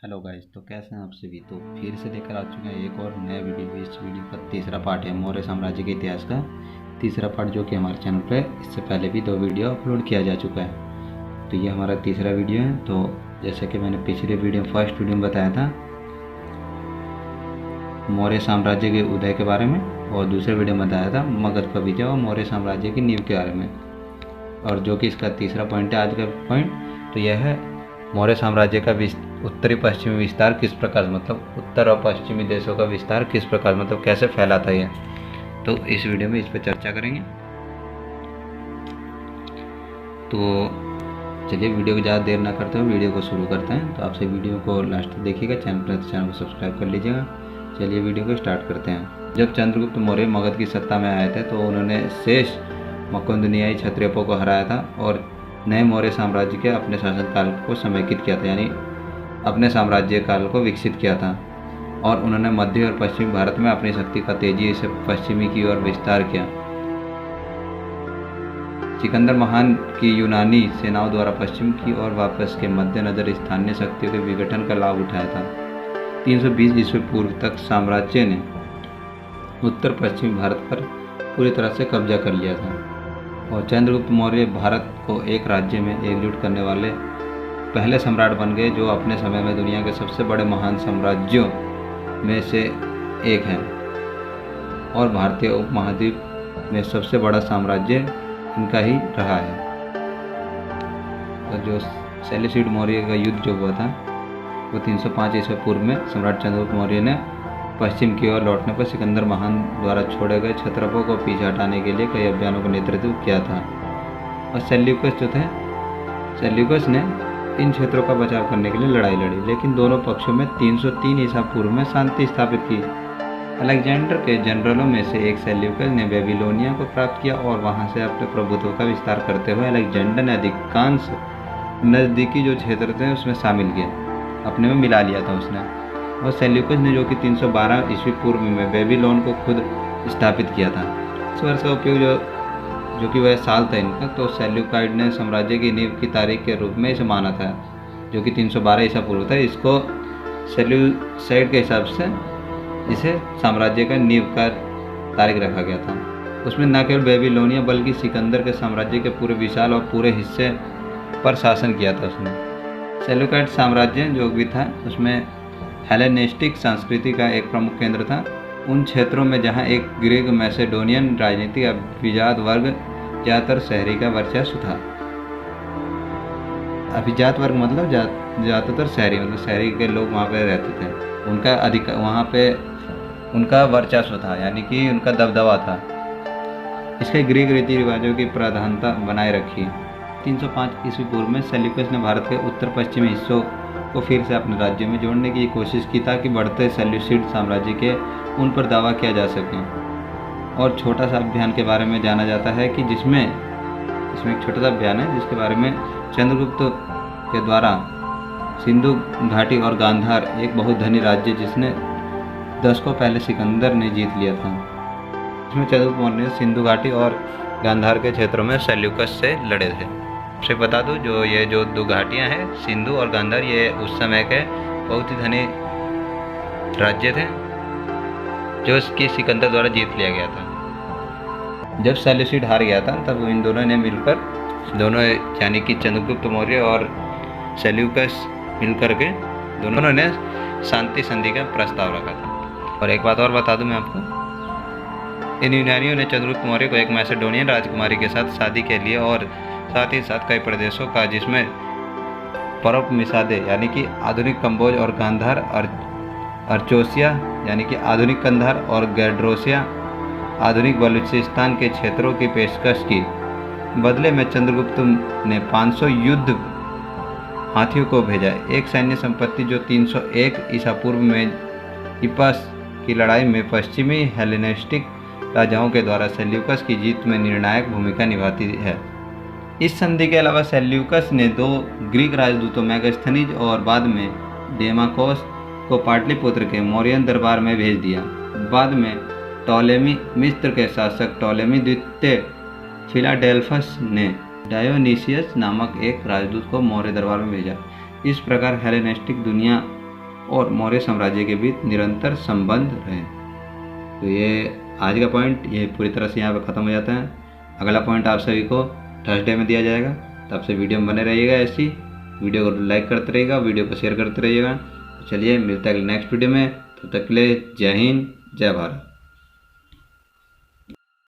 Hello guys, तो कैसे हैं आप सभी। तो फिर से लेकर आ चुके हैं एक और नया वीडियो। इस वीडियो का तीसरा पार्ट है मौर्य साम्राज्य के इतिहास का तीसरा पार्ट, जो कि हमारे चैनल पर इससे पहले भी 2 वीडियो अपलोड किया जा चुका है। तो ये हमारा तीसरा वीडियो है। तो जैसे कि मैंने पिछले वीडियो फर्स्ट वीडियो में बताया था मौर्य साम्राज्य के उदय के बारे में, और दूसरे वीडियो में बताया था मगध का विजय और मौर्य साम्राज्य की नींव के बारे में, और जो कि इसका तीसरा पॉइंट है आज का पॉइंट। तो यह है मौर्य साम्राज्य का उत्तरी पश्चिमी विस्तार किस प्रकार, मतलब उत्तर और पश्चिमी देशों का विस्तार किस प्रकार, मतलब कैसे फैला था यह। तो इस वीडियो में इस पर चर्चा करेंगे। तो चलिए वीडियो को ज़्यादा देर ना करते हुए वीडियो को शुरू करते हैं। तो आपसे वीडियो को लास्ट तक देखिएगा, चैनल पर तो चैनल को सब्सक्राइब कर लीजिएगा। चलिए वीडियो को स्टार्ट करते हैं। जब चंद्रगुप्त मौर्य मगध की सत्ता में आए थे तो उन्होंने शेष मकुंदनीय क्षत्रियों को हराया था और नए मौर्य साम्राज्य के अपने शासनकाल को समेकित किया था, यानी अपने साम्राज्य काल को विकसित किया था। और उन्होंने मध्य और पश्चिमी भारत में अपनी शक्ति का तेजी से पश्चिमी की ओर विस्तार किया। सिकंदर महान की यूनानी सेनाओं द्वारा पश्चिम की ओर वापस के मद्देनजर स्थानीय शक्तियों के विघटन का लाभ उठाया था। 320 ईस्वी पूर्व तक साम्राज्य ने उत्तर पश्चिमी भारत पर पूरी तरह से कब्जा कर लिया था और चंद्रगुप्त मौर्य भारत को एक राज्य में एकजुट करने वाले पहले सम्राट बन गए, जो अपने समय में दुनिया के सबसे बड़े महान साम्राज्यों में से एक है और भारतीय उपमहाद्वीप में सबसे बड़ा साम्राज्य इनका ही रहा है। तो जो सेल्यूसिड मौर्य का युद्ध जो हुआ था वो 305 ईस्वी पूर्व में सम्राट चंद्रगुप्त मौर्य ने पश्चिम की ओर लौटने पर सिकंदर महान द्वारा छोड़े गए क्षत्रपों को पीछे हटाने के लिए कई अभियानों का नेतृत्व किया था। और सेल्यूकस जो थे, सेल्यूकस ने इन क्षेत्रों का बचाव करने के लिए लड़ाई लड़ी, लेकिन दोनों पक्षों में 303 ईसा पूर्व में शांति स्थापित की। अलेक्जेंडर के जनरलों में से एक सेल्यूकस ने बेबीलोनिया को प्राप्त किया और वहां से अपने प्रभुत्व का विस्तार करते हुए अलेक्जेंडर ने अधिकांश नज़दीकी जो क्षेत्र थे उसमें शामिल किए, अपने में मिला लिया था उसने। और सेल्यूकस ने जो कि 312 ईस्वी पूर्व में बेबीलोन को खुद स्थापित किया था। इस वर्ष का उपयोग जो कि वह साल था इनका, तो सेल्यूकाइड ने साम्राज्य की नींव की तारीख के रूप में इसे माना था, जो कि 312 ईसा पूर्व था। इसको सेल्यूसाइड के हिसाब से इसे साम्राज्य का नींव का तारीख रखा गया था। उसमें न केवल बेबीलोनिया बल्कि सिकंदर के साम्राज्य के पूरे विशाल और पूरे हिस्से पर शासन किया था उसने। सेल्यूकाइड साम्राज्य जो भी था उसमें हेलेनिस्टिक संस्कृति का एक प्रमुख केंद्र था। उन क्षेत्रों में जहां एक ग्रीक मैसेडोनियन राजनीतिक अभिजात वर्ग ज़्यादातर शहरी का वर्चस्व था। अभिजात वर्ग मतलब ज़्यादातर शहरी, मतलब शहरी के लोग वहाँ पे रहते थे, उनका अधिकार वहाँ पे उनका वर्चस्व था, यानी कि उनका दबदबा था। इसके ग्रीक रीति रिवाजों की प्रधानता बनाए रखी। 305 ईस्वी पूर्व में सेल्यूकस ने भारत के उत्तर पश्चिमी हिस्सों को फिर से अपने राज्य में जोड़ने की कोशिश की ताकि बढ़ते सेल्यूसिड साम्राज्य के उन पर दावा किया जा सके। और छोटा सा अभियान के बारे में जाना जाता है कि इसमें एक छोटा सा अभियान है जिसके बारे में चंद्रगुप्त के द्वारा सिंधु घाटी और गांधार, एक बहुत धनी राज्य जिसने दशकों पहले सिकंदर ने जीत लिया था, इसमें चंद्रगुप्त मौर्य ने सिंधु घाटी और गांधार के क्षेत्रों में सेल्यूकस से लड़े थे। आपसे बता दूं, ये जो 2 घाटियां हैं सिंधु और गांधार, ये उस समय के बहुत ही धनी राज्य थे जो इसकी सिकंदर द्वारा जीत लिया गया था। जब सेल्यूसिड हार गया था तब इन दोनों ने मिलकर, दोनों यानी कि चंद्रगुप्त मौर्य और सेल्यूकस मिलकर के दोनों ने शांति संधि का प्रस्ताव रखा था। और एक बात और बता दूं मैं आपको, इन यूनानियों ने चंद्रगुप्त मौर्य को एक मैसेडोनियन राजकुमारी के साथ शादी के लिए और साथ ही साथ कई प्रदेशों का, जिसमें परपमिसादे यानी कि आधुनिक कंबोज और गांधार, अर्चोसिया यानी कि आधुनिक कंधार और गैड्रोसिया आधुनिक बलूचिस्तान के क्षेत्रों की पेशकश की। बदले में चंद्रगुप्त ने 500 युद्ध हाथियों को भेजा। एक सैन्य संपत्ति जो 301 ईसा पूर्व में इपस की लड़ाई में पश्चिमी हेलेनिस्टिक राजाओं के द्वारा सेल्यूकस की जीत में निर्णायक भूमिका निभाती है। इस संधि के अलावा सेल्यूकस ने 2 ग्रीक राजदूतों मेगास्थनीज और बाद में डेमाकोस को पाटलिपुत्र के मौर्यन दरबार में भेज दिया। बाद में टॉलेमी मिस्र के शासक टॉलेमी द्वितीय फिलाडेल्फस ने डायोनीसियस नामक एक राजदूत को मौर्य दरबार में भेजा। इस प्रकार हेलेनिस्टिक दुनिया और मौर्य साम्राज्य के बीच निरंतर संबंध रहे। तो ये आज का पॉइंट ये पूरी तरह से यहाँ पे ख़त्म हो जाता है। अगला पॉइंट आप सभी को थर्सडे में दिया जाएगा, तब से वीडियो में बने रहिएगा। ऐसी वीडियो को लाइक करते रहिएगा, वीडियो को शेयर करते रहिएगा। तो चलिए मिलता है नेक्स्ट वीडियो में, तब तक के लिए जय हिंद, जय भारत।